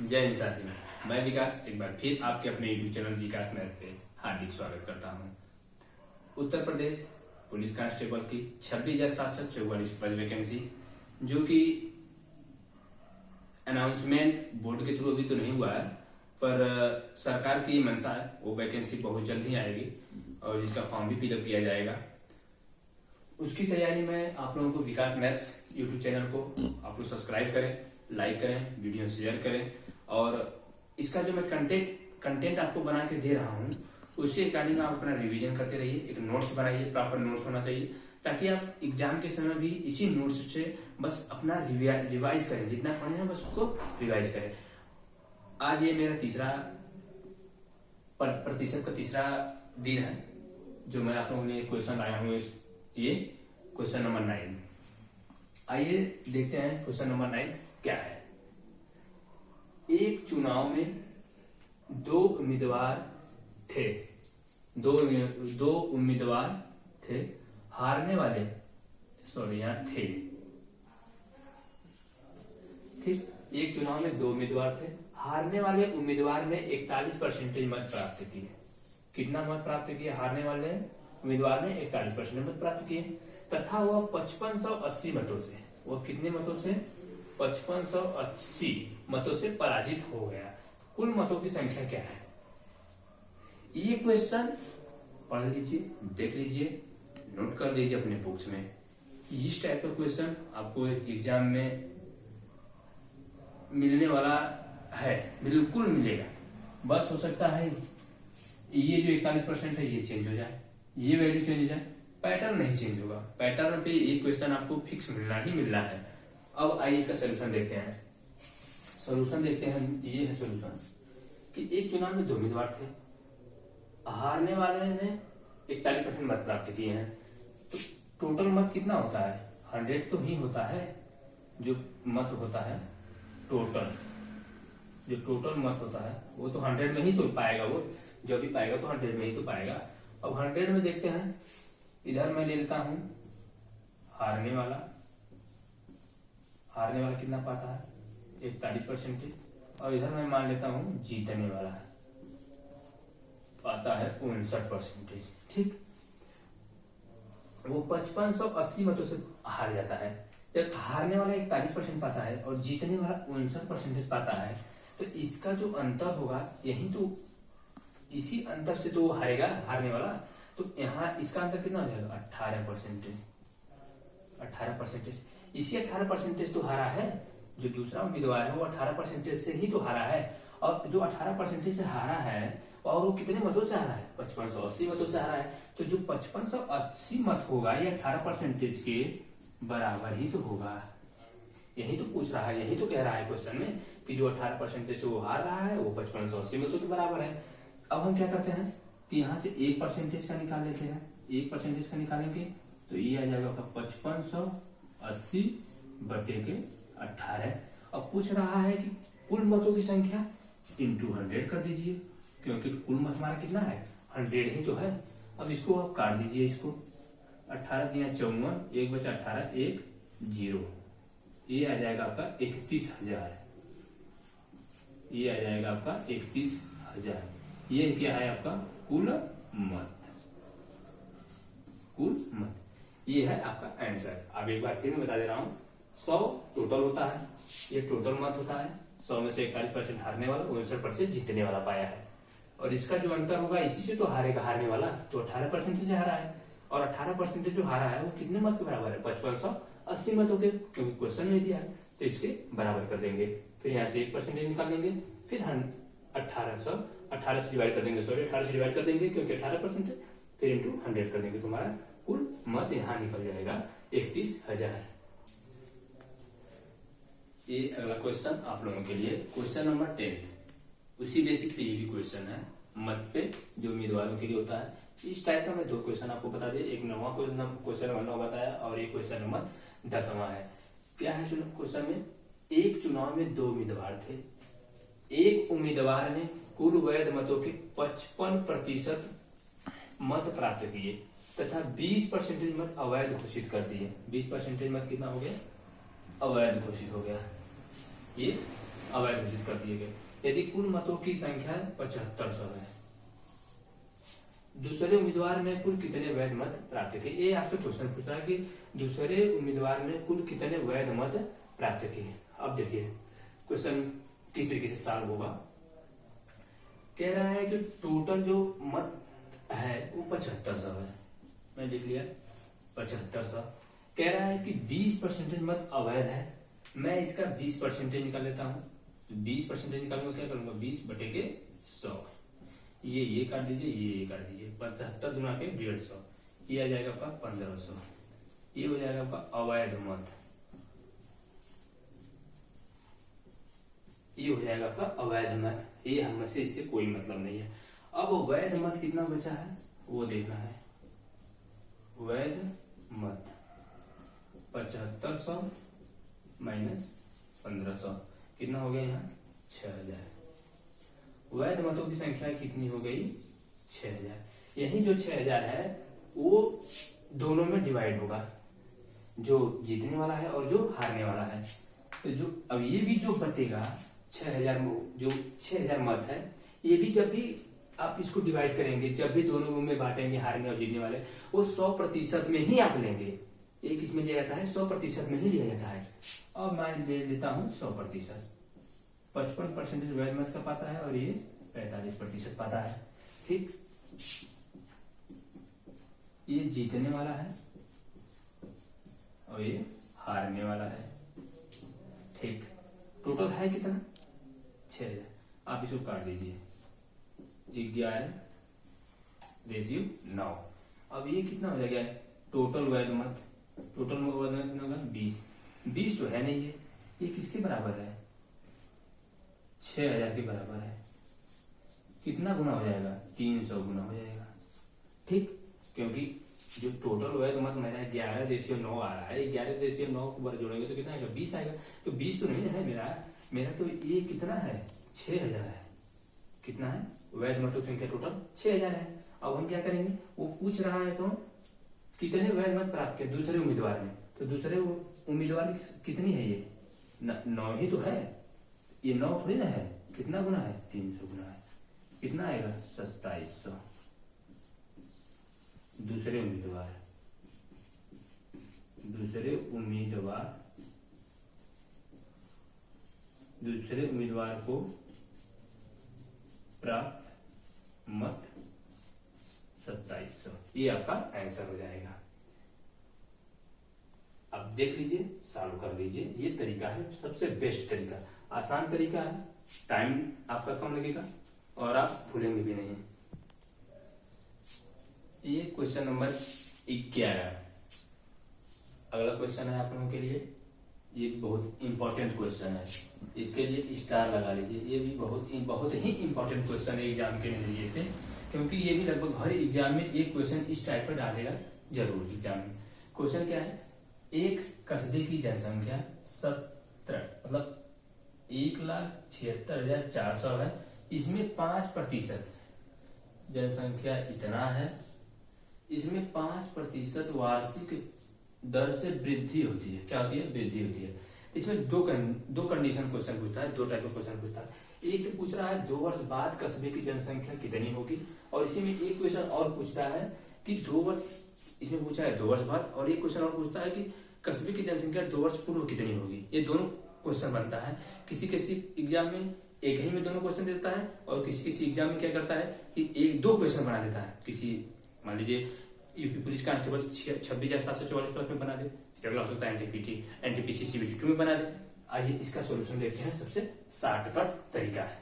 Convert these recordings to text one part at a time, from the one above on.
जय हिंद साथियों, मैं विकास एक बार फिर आपके अपने यूट्यूब चैनल विकास मैथ पे हार्दिक स्वागत करता हूं। उत्तर प्रदेश पुलिस कांस्टेबल की 26,744 पद वैकेंसी, जो कि अनाउंसमेंट बोर्ड के थ्रू अभी तो नहीं हुआ है, पर सरकार की मंशा है वो वैकेंसी बहुत जल्द ही आएगी और इसका फॉर्म भी फिलअप किया जाएगा। उसकी तैयारी में आप लोगों को विकास मैथ्स यूट्यूब चैनल को आप लोग सब्सक्राइब करें, लाइक करें, वीडियो शेयर करें और इसका जो मैं कंटेंट आपको बना के दे रहा हूँ उसके अकॉर्डिंग आप अपना रिवीजन करते रहिए। एक नोट्स बनाइए, प्रॉपर नोट्स होना चाहिए ताकि आप एग्जाम के समय भी इसी नोट्स से बस अपना रिवाइज करें, जितना पढ़े हैं बस उसको रिवाइज करें। आज ये मेरा प्रतिशत का तीसरा दिन है जो मैं आप लोगों के लिए क्वेश्चन लाया हूँ। ये क्वेश्चन नंबर 9। आइए देखते हैं क्वेश्चन नंबर 9 क्या है। एक चुनाव में दो उम्मीदवार थे, हारने वाले यहाँ थे। ठीक, एक चुनाव में दो उम्मीदवार थे, हारने वाले उम्मीदवार ने 41% मत प्राप्त किए। कितना मत प्राप्त किए? हारने वाले उम्मीदवार ने 41% मत प्राप्त किए तथा वह 5580 मतों से, वह कितने मतों से? 5580 मतों से पराजित हो गया। कुल मतों की संख्या क्या है? ये क्वेश्चन पढ़ लीजिए, देख लीजिए, नोट कर लीजिए अपने बुक्स में। इस टाइप का क्वेश्चन आपको एग्जाम में मिलने वाला है, बिल्कुल मिलेगा। बस हो सकता है ये जो 41% है ये चेंज हो जाए, ये वैल्यू चेंज हो जाए, पैटर्न नहीं चेंज होगा। पैटर्न पे ये क्वेश्चन आपको फिक्स मिलना ही मिलना है। अब आइए इसका सोल्यूशन देखते हैं। ये है सोल्यूशन कि एक चुनाव में दो उम्मीदवार थे, हारने वाले ने 41% मत प्राप्त किए हैं, तो टोटल मत कितना होता है? 100 तो ही होता है। जो मत होता है टोटल, जो टोटल मत होता है वो तो 100 में ही तो पाएगा, वो जो भी पाएगा तो 100 में ही तो पाएगा। अब 100 में देखते हैं, इधर मैं ले लेता हूं हारने वाला कितना पाता है? 41%। और इधर मैं मान लेता हूं जीतने वाला पाता है 59%। ठीक, वो 5580 मतों से हार जाता है। जब हारने वाला 41% पाता है और जीतने वाला 59% पाता है, तो इसका जो अंतर होगा यही तो, इसी अंतर से तो हारेगा हारने वाला। तो यहाँ इसका अंतर कितना हो जाएगा? 18%। इसी 18% तो हारा है। जो दूसरा उम्मीदवार है वो 18% से ही तो हारा है, और जो 18% से हारा है और वो कितने मतों से हारा है? 5580 मतों से हारा है। तो जो 5580 मत होगा ये 18% के बराबर ही तो होगा। यही तो पूछ रहा है, यही तो कह रहा है क्वेश्चन में कि जो 18% से वो हार रहा है वो 5580 मतों के बराबर है। अब हम क्या करते हैं कि यहाँ से 1% का निकाल लेते हैं। 1% का निकालेंगे तो ये आ जाएगा 5580 बटे के 18। अब पूछ रहा है कि कुल मतों की संख्या इंटू 100 कर दीजिए, क्योंकि कुल मत हमारा कितना है? 100 ही तो है। अब इसको आप काट दीजिए, इसको 18 दिया 54, 1 बचा 18, 1 0। ये आ जाएगा आपका 31,000। ये आ जाएगा आपका 31,000। ये क्या है आपका? कुल मत। ये है आपका आंसर। अब एक बार फिर मैं बता दे रहा हूँ, 100 टोटल होता है, ये टोटल मत होता है। 100 में से 41% हारने वाला, 59% जीतने वाला पाया है। और इसका जो अंतर होगा इसी से तो हारेगा हारने वाला, तो 18% से हारा है। और 18% जो हारा है वो कितने मत के बराबर है? 5580 मतों के, क्योंकि क्वेश्चन नहीं दिया है तो इसके बराबर कर देंगे। फिर यहाँ से 1% निकाल देंगे, फिर हम 18 से डिवाइड कर देंगे, 18 से डिवाइड कर देंगे क्योंकि 18%, फिर इंटू 100 कर देंगे, तुम्हारा कुल मत यहाँ निकल जाएगा 31,000। ये अगला क्वेश्चन आप लोगों के लिए क्वेश्चन नंबर 10। उसी बेसिस पे ये भी क्वेश्चन है, मत पे जो उम्मीदवारों के लिए होता है। इस टाइप का मैं दो क्वेश्चन आपको बता दिया, एक 9वां क्वेश्चन नंबर 9 बताया और एक क्वेश्चन नंबर 10वां है। क्या है क्वेश्चन में? एक चुनाव में दो उम्मीदवार थे, एक उम्मीदवार ने कुल वैध मतों के 55% मत प्राप्त किए तथा 20% मत अवैध घोषित कर दिए। 20% मत कितना हो गया? अवैध घोषित हो गया। ये अवैध घोषित कर दिए गए यदि कुल मतों की संख्या 7500 है। दूसरे उम्मीदवार ने कुल कितने वैध मत प्राप्त किए। ये आपसे क्वेश्चन पूछ रहा है कि दूसरे उम्मीदवार ने कुल कितने वैध मत प्राप्त किए। अब देखिए क्वेश्चन किस तरीके से सॉल्व होगा। कह रहा है कि टोटल जो मत है वो 7500 है। मैं लिख लिया 7500। कह रहा है कि 20% मत अवैध है। मैं इसका 20% निकाल लेता हूँ। 20% निकालूंगा, क्या करूंगा 20/100। ये काट दीजिए, ये काट दीजिए। 75 गुना के 150, ये आ जाएगा आपका 1500। ये हो जाएगा आपका अवैध मत, ये हो जाएगा आपका अवैध मत। ये हम से इससे कोई मतलब नहीं है। अब वैध मत कितना बचा है वो देखना है। वैध मत 7500 माइनस 1500 कितना हो गया यहाँ 6000। वैध मतों की संख्या कितनी हो गई 6000। यही जो 6000 है वो दोनों में डिवाइड होगा, जो जीतने वाला है और जो हारने वाला है। तो जो अब ये भी जो बटेगा 6000, जो 6000 मत है, ये भी जब भी आप इसको डिवाइड करेंगे, जब भी दोनों में बांटेंगे हारने और जीतने वाले, वो 100% में ही आप लेंगे। एक इसमें लिया जाता है 100% में ही लिया जाता है। अब मैं ले लेता हूँ 100%। 55% वैध मत का पाता है और ये 45% पाता है। ठीक, ये जीतने वाला है और ये हारने वाला है। ठीक, टोटल है कितना 6000। आप इसको काट दीजिए, 11 रेशियो 9। अब ये कितना हो जाएगा टोटल वैध मत। टोटल वैध मत कितना होगा 20। 20 तो है नहीं, ये किसके बराबर है 6000 के बराबर है। कितना गुना हो जाएगा 300 गुना हो जाएगा। ठीक, क्योंकि जो टोटल वैध मत मेरा 11 रेशियो 9 आ रहा है, 11 रेशियो 9 को बार जोड़ेंगे तो कितना आएगा 20 आएगा। तो 20 तो नहीं है मेरा तो ये कितना है 6000 है। कितना है वैध मतों की संख्या टोटल 6000 है। अब हम क्या करेंगे, वो पूछ रहा है तो कितने वैध मत प्राप्त किए दूसरे उम्मीदवार ने, तो दूसरे उम्मीदवार की कितनी है ये 9 ही तो है। ये 9 थोड़ी ना है, कितना गुना है 300 गुना है। कितना आएगा 2700। दूसरे उम्मीदवार को प्राप्त मत 2700। ये आपका आंसर हो जाएगा। अब देख लीजिए, सॉल्व कर लीजिए। ये तरीका है सबसे बेस्ट तरीका, आसान तरीका है, टाइम आपका कम लगेगा और आप भूलेंगे भी नहीं। ये क्वेश्चन नंबर 11 अगला क्वेश्चन है आप लोगों के लिए। ये बहुत इंपॉर्टेंट क्वेश्चन है, इसके लिए स्टार लगा लीजिए। ये भी बहुत ही इंपॉर्टेंट क्वेश्चन है एग्जाम के नजरिए से, क्योंकि ये भी लगभग हर एग्जाम में एक क्वेश्चन इस टाइप पर डालेगा जरूर एग्जाम में। क्वेश्चन क्या है, एक कस्बे की जनसंख्या 17 मतलब 1,76,400 है। इसमें 5% जनसंख्या इतना है, इसमें 5% वार्षिक दर से वृद्धि होती है। क्या होती है, वृद्धि होती है। इसमें दो कंडीशन क्वेश्चन पूछता है, दो टाइप का क्वेश्चन पूछता है। एक तो पूछ रहा है 2 वर्ष बाद कस्बे की जनसंख्या कितनी होगी, और इसी में एक क्वेश्चन और पूछता है कि 2 वर्ष, इसमें पूछा है 2 वर्ष बाद, और एक क्वेश्चन और पूछता है कि कस्बे की जनसंख्या 2 वर्ष पूर्व कितनी होगी। ये दोनों क्वेश्चन बनता है। किसी किसी एग्जाम में एक ही में दोनों क्वेश्चन देता है, और किसी किसी एग्जाम में क्या करता है कि 1-2 क्वेश्चन बना देता है। किसी मान लीजिए यूपी पुलिस कांस्टेबल 26,744 पद में बना दे, अगला हो सकता है एनटीपीसी सीबीटी 2 में बना दे। आइए इसका सोल्यूशन देखते हैं। सबसे शॉर्टकट तरीका है,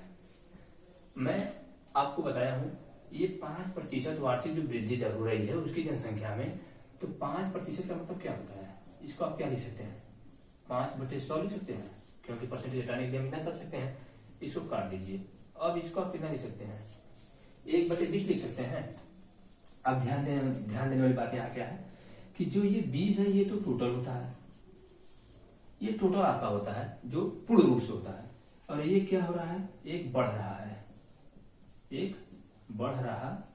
मैं आपको बताया हूं, ये 5% वार्षिक जो वृद्धि दर हो रही है उसकी जनसंख्या में, तो 5% का मतलब क्या होता है, इसको आप क्या लिख सकते हैं 5/100 लिख सकते हैं, क्योंकि परसेंटेज हटाने के लिए हम क्या कर सकते हैं, इसको काट दीजिए। अब इसको आप कितना लिख सकते हैं 1/20 लिख सकते हैं। अब ध्यान देने वाली बात यहाँ क्या है कि जो ये 20 है ये तो टोटल होता है, ये टोटल आपका होता है जो पूर्ण रूप से होता है, और ये क्या हो रहा है, एक बढ़ रहा है, एक बढ़ रहा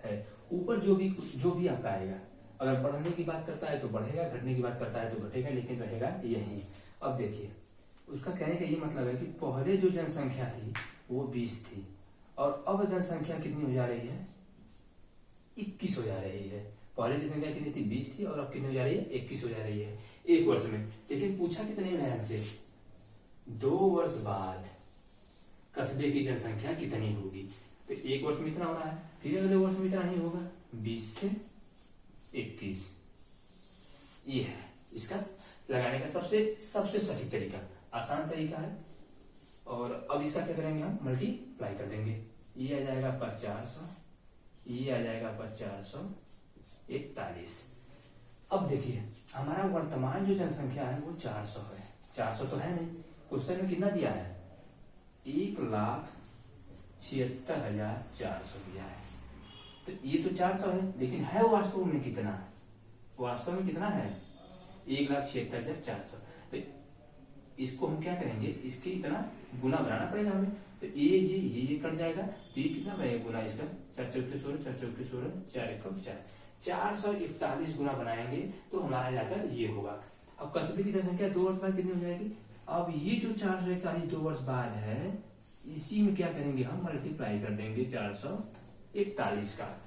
है। ऊपर जो भी आपका आएगा, अगर बढ़ने की बात करता है तो बढ़ेगा, घटने की बात करता है तो घटेगा, लेकिन रहेगा यही। अब देखिए उसका कहने का ये मतलब है कि पहले जो जनसंख्या थी वो 20 थी और अब जनसंख्या कितनी हो जा रही है, 21 हो जा रही है। पहले जनसंख्या कितनी थी, 20 थी और अब कितनी हो जा रही है, 21 हो जा रही है एक वर्ष में। लेकिन पूछा कितने में है हमसे, 2 वर्ष बाद कस्बे की जनसंख्या कितनी होगी। तो एक वर्ष में इतना हो रहा है, फिर अगले वर्ष में इतना ही होगा, 20 से 21। ये है इसका लगाने का सबसे सटीक तरीका, आसान तरीका है। और अब इसका क्या करेंगे, हम मल्टीप्लाई कर देंगे। ये आ जाएगा 400, ये आ जाएगा 441। अब देखिए हमारा वर्तमान जो जनसंख्या है वो 400 है। 400 तो है नहीं, क्वेश्चन में कितना दिया है, 1,76,400 दिया है। तो ये तो 400 है, लेकिन है वास्तव में कितना, वास्तव में कितना है, 1,76,400। तो इसको हम क्या करेंगे, इसके इतना गुना बनाना पड़ेगा हमें। तो ये कट जाएगा, तो ये कितना बनेगा गुना इसका, 4 चौके 16, 4 चौके 16, 4 एकम 4, 441 गुना बनाएंगे तो हमारा जाकर ये होगा। अब कस्बे की जनसंख्या 2 वर्ष बाद कितनी हो जाएगी। अब ये जो 441 2 वर्ष बाद है, इसी में क्या करेंगे, हम मल्टीप्लाई कर देंगे 441 का।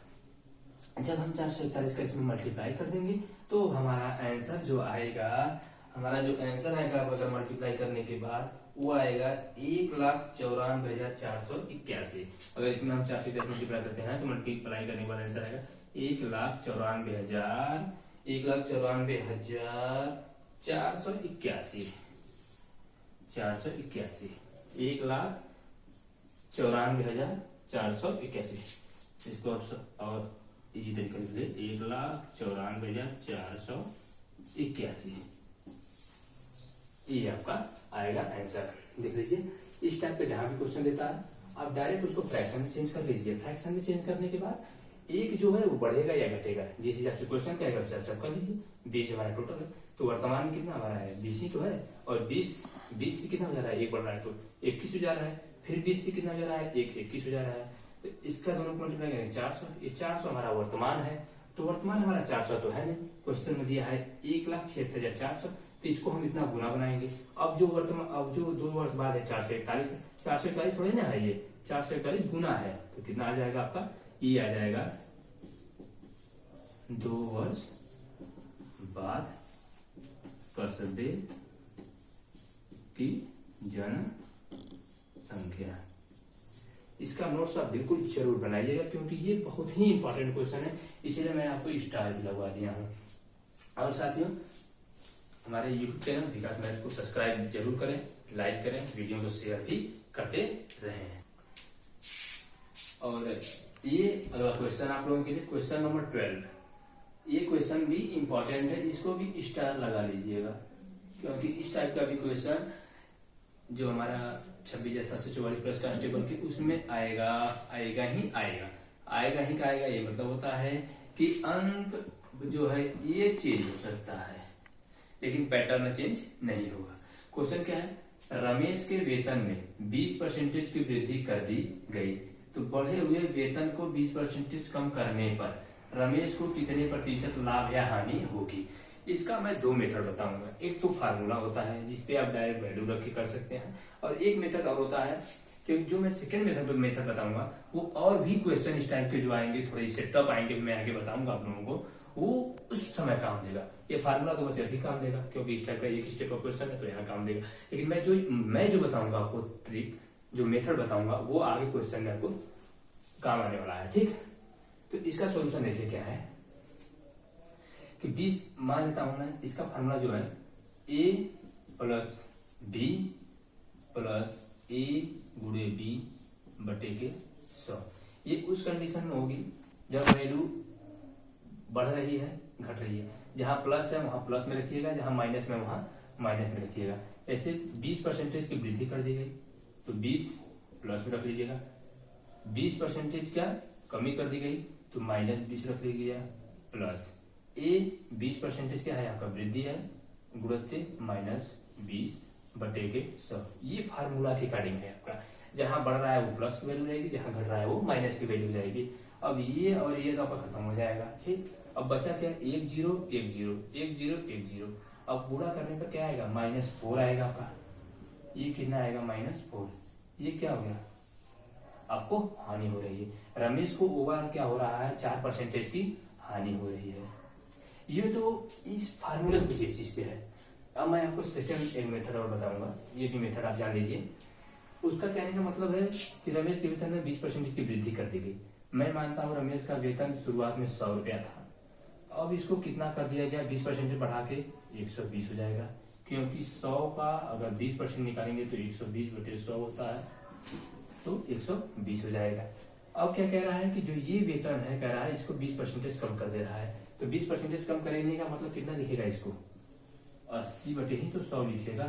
जब हम 441 का इसमें मल्टीप्लाई कर देंगे तो हमारा आंसर जो आएगा, अगर मल्टीप्लाई करने के बाद वो आएगा 1,94,481। अगर इसमें हम 441 मल्टीप्लाई करते हैं तो मल्टीप्लाई करने के बाद आंसर आएगा 1,94,481। 1,94,481। इसको और इजी तरीके से 1,94,481। ये आपका आएगा आंसर। देख लीजिए इस टाइप का जहां भी क्वेश्चन देता है आप डायरेक्ट उसको फ्रैक्शन में चेंज कर लीजिए। फ्रैक्शन में चेंज करने के बाद एक जो है वो बढ़ेगा या घटेगा, जिस हिसाब से क्वेश्चन कहेगा उस हिसाब से कर लीजिए। 20 हमारा टोटल है, तो वर्तमान में कितना हमारा है, 20 ही तो है। और 20 से कितना हो जा रहा है, एक बढ़ रहा है तो 21 हो जा रहा है। फिर 20 से कितना हो जा रहा है, 21 हो जा रहा है। तो इसका दोनों को मल्टीप्लाई करेंगे 400। ये 400 हमारा वर्तमान है, तो वर्तमान हमारा 400 तो है नहीं, क्वेश्चन में दिया है 1,76,400। तो इसको हम इतना गुना बनाएंगे। अब जो 2 वर्ष बाद है 441 है, 441 थोड़ी ना है, ये 441 गुना है। तो कितना आ जाएगा आपका, ये आ जाएगा 2 वर्ष बाद कस्बे की जनसंख्या। इसका नोट्स आप बिल्कुल जरूर बनाइएगा क्योंकि ये बहुत ही इंपॉर्टेंट क्वेश्चन है, इसीलिए मैं आपको स्टार भी लगवा दिया हूँ। और साथियों हमारे YouTube चैनल विकास मैथ्स को सब्सक्राइब जरूर करें, लाइक करें, वीडियो को शेयर भी करते रहें। और ये अगला क्वेश्चन आप लोगों के लिए क्वेश्चन नंबर 12। ये क्वेश्चन भी इंपॉर्टेंट है, इसको भी स्टार लगा लीजिएगा क्योंकि इस टाइप का भी क्वेश्चन जो हमारा 26,744 प्लस कांस्टेबल के उसमें आएगा ही। ये मतलब होता है कि अंक जो है ये चेंज हो सकता है लेकिन पैटर्न चेंज नहीं होगा। क्वेश्चन क्या है, रमेश के वेतन में 20% की वृद्धि कर दी गई, तो बढ़े हुए वेतन को 20% कम करने पर रमेश को कितने प्रतिशत लाभ या हानि होगी। इसका मैं 2 मेथड बताऊंगा। एक तो फार्मूला होता है जिसपे आप डायरेक्ट वैल्यू रख के कर सकते हैं, और एक मेथड और होता है कि जो मैं सेकंड मेथड बताऊंगा वो और भी क्वेश्चन इस टाइप के जो आएंगे, थोड़े सेटअप आएंगे, मैं आगे बताऊंगा आप लोगों को, वो उस समय काम देगा। ये फार्मूला तो बस यही काम देगा क्योंकि इस टाइप का एक स्टेप का क्वेश्चन है तो यहाँ काम देगा। लेकिन मैं जो बताऊंगा आपको ट्रिक, जो मेथड बताऊंगा वो आगे क्वेश्चन में आपको काम आने वाला है। ठीक, तो इसका सोल्यूशन देखिए क्या है कि 20 मान लेता हूं मैं, इसका फार्मूला जो है a plus B plus a गुणे बी बटे के 100। ये उस कंडीशन में होगी जब वैल्यू बढ़ रही है घट रही है। जहां प्लस है वहां प्लस में रखिएगा, जहां माइनस में वहां माइनस में रखिएगा। ऐसे 20% की वृद्धि कर दी गई तो 20 प्लस में रख लीजिएगा, 20% क्या कमी कर दी गई तो -20 रख लीजिएगा, प्लस a 20% क्या है आपका वृद्धि है, गुणित -20 बटे के 100। ये फार्मूला के अकॉर्डिंग है आपका। जहां बढ़ रहा है वो प्लस की वैल्यू रहेगी, जहां घट रहा है वो माइनस की वैल्यू रहेगी। अब ये और ये तो आपका खत्म हो जाएगा। ठीक, अब बचा क्या, 1 0 1 0 1 0 1 0। अब पूरा करने पर क्या आएगा, -4 आएगा आपका। ये कितना आएगा -4। ये क्या हो गया, आपको हानि हो रही है। रमेश को ओवरऑल क्या हो रहा है, 4% की हानि हो रही है। ये तो इस फार्मूले के बेसिस पे है। अब मैं आपको सेकंड एक मेथड और बताऊंगा, ये भी मेथड आप जान लीजिए। उसका कहने का मतलब है कि रमेश के वेतन में 20% की वृद्धि कर दी गई। मैं मानता हूँ रमेश का वेतन शुरुआत में 100 रुपया था, अब इसको कितना कर दिया गया, 20% बढ़ा के 120 हो जाएगा, क्योंकि 100 का अगर 20% निकालेंगे तो 120/100 होता है, तो 120 हो जाएगा। अब क्या कह रहा है कि जो ये वेतन है, कह रहा है इसको 20% कम कर दे रहा है, तो 20% कम करने का मतलब कितना लिखेगा, इसको 80/100 लिखेगा।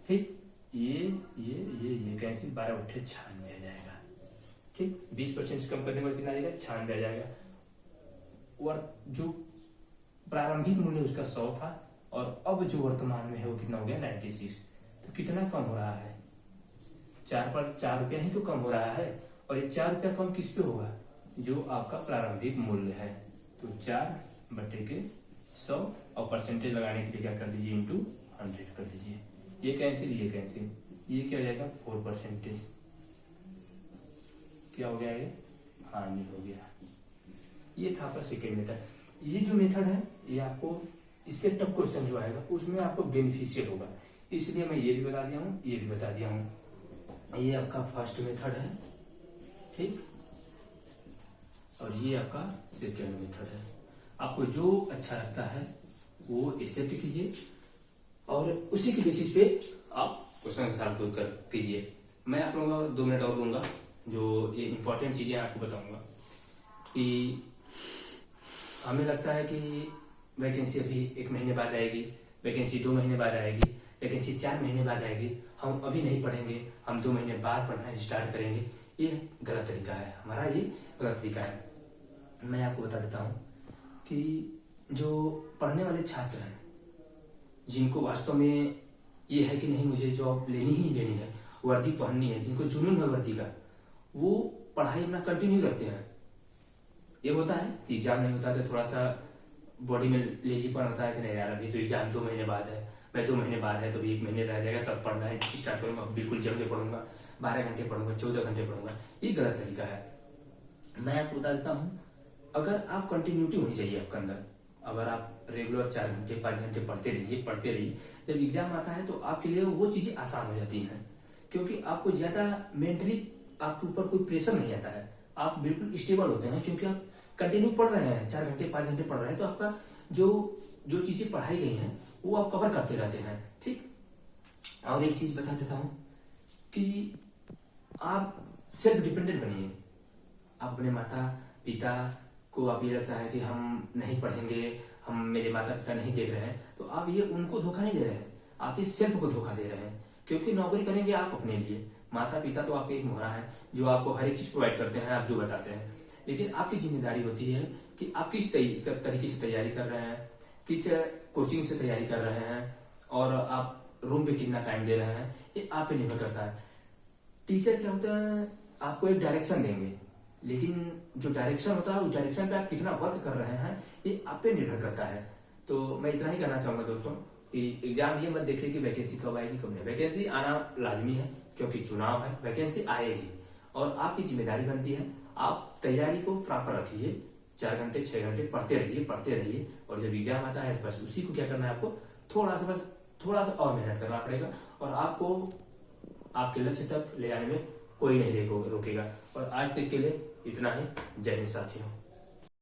ठीक, ये कैंसिल, 12/96 आ जाएगा। ठीक, 20% कम करने पर कितना आ जाएगा, 96 आ जाएगा। और जो प्रारंभिक मूल्य उसका 100 था, और अब जो वर्तमान में है वो कितना हो गया, 96। तो कितना कम हो रहा है, 4 रुपया ही तो कम हो रहा है। और ये 4 रुपया कम किस पे होगा, जो आपका प्रारंभिक मूल्य है। तो 4/100 और परसेंटेज लगाने के लिए क्या कर दीजिए, इंटू 100 कर दीजिए। ये कैंसिल, ये कैंसिल, ये क्या हो जाएगा, 4%। क्या हो गया, ये हानि हो गया। ये था आपका सेकेंड मेथड। ये जो मेथड है ये आपको इससे टफ क्वेश्चन जो आएगा उसमें आपको बेनिफिशियल होगा, इसलिए मैं ये भी बता दिया हूँ, ये भी बता दिया हूँ। ये आपका फर्स्ट मेथड है, ठीक, और ये आपका सेकेंड मेथड है। आपको जो अच्छा लगता है वो एक्सेप्ट कीजिए और उसी के बेसिस पे आप क्वेश्चन के साथ कर कीजिए। मैं आप लोगों को 2 मिनट और दूंगा, जो ये इंपॉर्टेंट चीजें आपको बताऊंगा। कि हमें लगता है कि वैकेंसी अभी 1 महीने बाद आएगी, वैकेंसी 2 महीने बाद आएगी, वैकेंसी 4 महीने बाद आएगी, हम अभी नहीं पढ़ेंगे, हम 2 महीने बाद पढ़ना स्टार्ट करेंगे। ये गलत तरीका है हमारा, ये गलत तरीका है। मैं आपको बता देता हूँ कि जो पढ़ने वाले छात्र हैं, जिनको वास्तव में ये है कि नहीं मुझे जॉब लेनी ही लेनी है, वर्दी पहननी है, जिनको जुनून है वर्दी का, वो पढ़ाई अपना कंटिन्यू करते हैं। ये होता है कि एग्जाम नहीं होता तो थोड़ा सा बॉडी में लेजीपन होता है कि नहीं यार अभी तो एग्जाम 2 महीने बाद है, मैं 2 महीने बाद है तो अभी 1 महीने रह जाएगा तब पढ़ना है, स्टार्ट करूंगा, बिल्कुल जम के पढ़ूंगा, 12 घंटे पढ़ूंगा, 14 घंटे पढ़ूंगा। ये गलत तरीका है। मैं आपको बता देता हूँ, अगर आप कंटिन्यूटी होनी चाहिए आपके अंदर, अगर आप रेगुलर 4 घंटे 5 घंटे पढ़ते रहिए, जब एग्जाम आता है तो आपके लिए वो चीजें आसान हो जाती हैं, क्योंकि आपको ज्यादा मेंटली आपके ऊपर कोई प्रेशर नहीं आता है, आप बिल्कुल स्टेबल होते हैं, क्योंकि आप कंटिन्यू पढ़ रहे हैं, 4 घंटे 5 घंटे पढ़ रहे हैं, तो आपका जो चीजें पढ़ाई गई हैं वो आप कवर करते रहते हैं। ठीक, और एक चीज बता देता हूँ कि आप सेल्फ डिपेंडेंट बनिए। आप अपने माता पिता को आप ये लगता है कि हम नहीं पढ़ेंगे, हम मेरे माता पिता नहीं देख रहे हैं, तो आप ये उनको धोखा नहीं दे रहे हैं, आप इस सेल्फ को धोखा दे रहे हैं। क्योंकि नौकरी करेंगे आप अपने लिए, माता पिता तो आपके एक मोहरा है जो आपको हर एक चीज प्रोवाइड करते हैं, आप जो बताते हैं, लेकिन आपकी जिम्मेदारी होती है कि आप किस तरीके से तैयारी कर रहे हैं, किस कोचिंग से तैयारी कर रहे हैं, और आप रूम पे कितना टाइम दे रहे हैं, ये आप पे निर्भर करता है। टीचर क्या होता है, आपको एक डायरेक्शन देंगे, लेकिन जो डायरेक्शन होता है उस डायरेक्शन पे आप कितना वर्क कर रहे हैं ये आप पे निर्भर करता है। तो मैं इतना ही कहना चाहूंगा दोस्तों कि एग्जाम ये मत देखिए कि वैकेंसी कब आएगी कब नहीं, वैकेंसी आना लाजमी है क्योंकि चुनाव है, वैकेंसी आएगी और आपकी जिम्मेदारी बनती है आप तैयारी को प्रॉपर रखिए, 4 घंटे 6 घंटे पढ़ते रहिए, और जब एग्जाम आता है तो बस उसी को क्या करना है, आपको थोड़ा सा और मेहनत करना पड़ेगा, और आपको आपके लक्ष्य तक ले जाने में कोई नहीं रोकेगा। और आज तक के लिए इतना ही। जय हिंद साथियों।